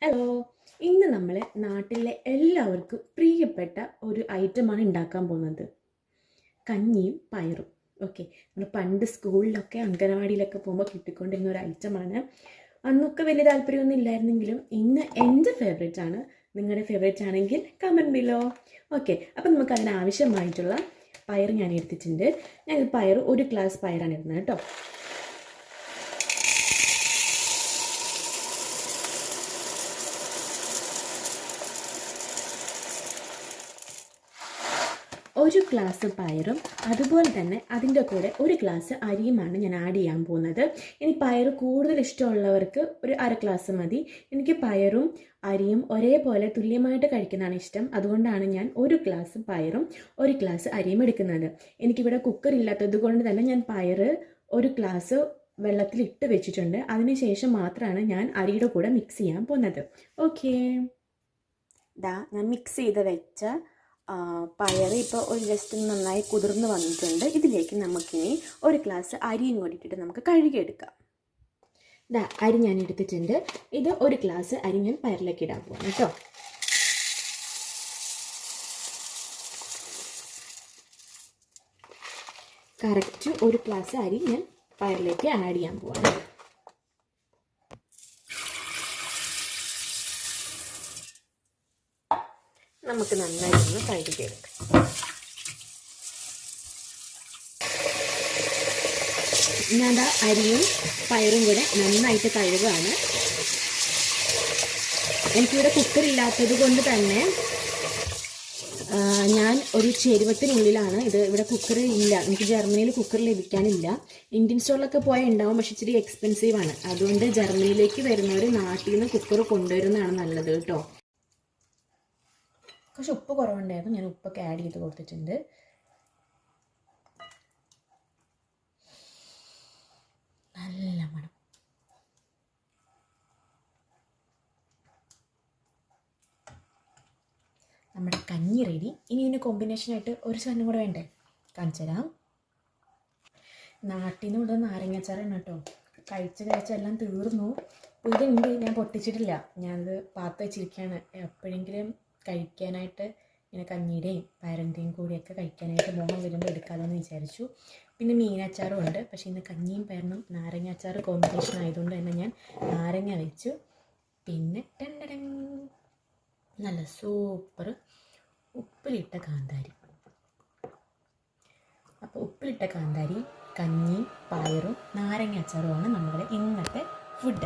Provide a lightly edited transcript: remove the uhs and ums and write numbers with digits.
Hello, ഇന്ന് നമ്മൾ നാട്ടിലെ എല്ലാവർക്കും പ്രിയപ്പെട്ട ഒരു ഐറ്റമാണ് ഉണ്ടാക്കാൻ പോകുന്നത്. കഞ്ഞിയും പയറും. ഓക്കെ, നമ്മൾ പണ്ട് സ്കൂളിലൊക്കെ അംഗനവാടിയിലൊക്കെ പോകുമ്പോൾ കിട്ടിക്കൊണ്ടിരുന്ന ഒരു ഐറ്റമാണ്. അന്നൊക്കെ വലിയ താല്പര്യമൊന്നും ഇല്ലായിരുന്നെങ്കിലും ഇന്ന് എൻ്റെ ഫേവറേറ്റ് ആണ്. നിങ്ങളുടെ ഫേവറേറ്റ് ആണെങ്കിൽ കമൻറ്റ് ബിലോ. ഓക്കെ, അപ്പം നമുക്ക് അതിന് ആവശ്യമായിട്ടുള്ള പയർ ഞാൻ എടുത്തിട്ടുണ്ട്. ഞാൻ പയർ 1 ഗ്ലാസ് പയറാണ് ഇടുന്നത് കേട്ടോ. ഒരു ഗ്ലാസ് പയറും അതുപോലെ തന്നെ അതിൻ്റെ കൂടെ 1 ഗ്ലാസ് അരിയുമാണ് ഞാൻ ആഡ് ചെയ്യാൻ പോകുന്നത്. ഇനി പയർ കൂടുതൽ ഇഷ്ടമുള്ളവർക്ക് ഒരു 1/2 ഗ്ലാസ് മതി. എനിക്ക് പയറും അരിയും ഒരേപോലെ തുല്യമായിട്ട് കഴിക്കുന്നതാണ് ഇഷ്ടം. അതുകൊണ്ടാണ് ഞാൻ 1 ഗ്ലാസ് പയറും 1 ഗ്ലാസ് അരിയും എടുക്കുന്നത്. എനിക്കിവിടെ കുക്കർ ഇല്ലാത്തത് കൊണ്ട് തന്നെ ഞാൻ പയർ 1 ഗ്ലാസ് വെള്ളത്തിലിട്ട് വെച്ചിട്ടുണ്ട്. അതിനുശേഷം മാത്രമാണ് ഞാൻ അരിയുടെ കൂടെ മിക്സ് ചെയ്യാൻ പോകുന്നത്. ഓക്കേ, ഞാൻ മിക്സ് ചെയ്ത് വെച്ച പയർ ഇപ്പോൾ ഒരു ജസ്റ്റ് നന്നായി കുതിർന്ന് വന്നിട്ടുണ്ട്. ഇതിലേക്ക് നമുക്കിനി 1 ഗ്ലാസ് അരിയും കൂടി ഇട്ടിട്ട് നമുക്ക് കഴുകിയെടുക്കാം. അരി ഞാൻ എടുത്തിട്ടുണ്ട്. ഇത് 1 ഗ്ലാസ് അരി ഞാൻ പയറിലേക്ക് ഇടാൻ പോകും കേട്ടോ. കറക്റ്റ് 1 ഗ്ലാസ് അരി ഞാൻ പയറിലേക്ക് ആഡ് ചെയ്യാൻ പോവാണ്. നമുക്ക് നന്നായി ഒന്ന് കഴുകിയെടുക്കാം. ഞാൻ അരിയും പയറും കൂടെ നന്നായിട്ട് കഴുകുകയാണ്. എനിക്കിവിടെ കുക്കറില്ലാത്തത് കൊണ്ട് തന്നെ ഞാൻ ഒരു ചെരുവത്തിനുള്ളിലാണ് ഇത്. ഇവിടെ കുക്കർ ഇല്ല, എനിക്ക് ജർമ്മനിയിൽ കുക്കർ ലഭിക്കാനില്ല. ഇന്ത്യൻ സ്റ്റോറിലൊക്കെ പോയാൽ ഉണ്ടാവും, പക്ഷെ ഇച്ചിരി എക്സ്പെൻസീവ് ആണ്. അതുകൊണ്ട് ജർമ്മനിയിലേക്ക് വരുന്നവർ നാട്ടിൽ നിന്ന് കുക്കർ കൊണ്ടുവരുന്നതാണ് നല്ലത് കേട്ടോ. കുറച്ച് ഉപ്പ് കുറവുണ്ടായിരുന്നു, ഞാൻ ഉപ്പൊക്കെ ആഡ് ചെയ്ത് കൊടുത്തിട്ടുണ്ട്. നല്ല മണം. നമ്മുടെ കഞ്ഞി റെഡി. ഇനി ഇതിന് കോമ്പിനേഷനായിട്ട് ഒരു സാധനം കൂടെ വേണ്ടേ, കാണിച്ചു തരാം. നാട്ടിൽ നിന്ന് ഇവിടെ നാരങ്ങാച്ചാറാണ് കേട്ടോ. കഴിച്ചെല്ലാം തീർന്നു. ഇതുണ്ട്, ഞാൻ പൊട്ടിച്ചിട്ടില്ല, ഞാനത് പാത്ത് വെച്ചിരിക്കുകയാണ്. എപ്പോഴെങ്കിലും കഴിക്കാനായിട്ട് ഇങ്ങനെ കഞ്ഞിയുടെയും പയറിൻ്റെയും കൂടിയൊക്കെ കഴിക്കാനായിട്ട് മോഹം വരുമ്പോൾ എടുക്കാമെന്ന് വിചാരിച്ചു. പിന്നെ മീനച്ചാറും ഉണ്ട്, പക്ഷേ ഇന്ന് കഞ്ഞിയും പയറിനും നാരങ്ങ അച്ചാർ കോമ്പിനേഷൻ ആയതുകൊണ്ട് തന്നെ ഞാൻ നാരങ്ങ വെച്ചു. പിന്നെ നല്ല സൂപ്പർ ഉപ്പിലിട്ട കാന്താരി. അപ്പോൾ ഉപ്പിലിട്ട കാന്താരി, കഞ്ഞി, പയറും നാരങ്ങ അച്ചാറുമാണ് നമ്മുടെ ഇന്നത്തെ ഫുഡ്.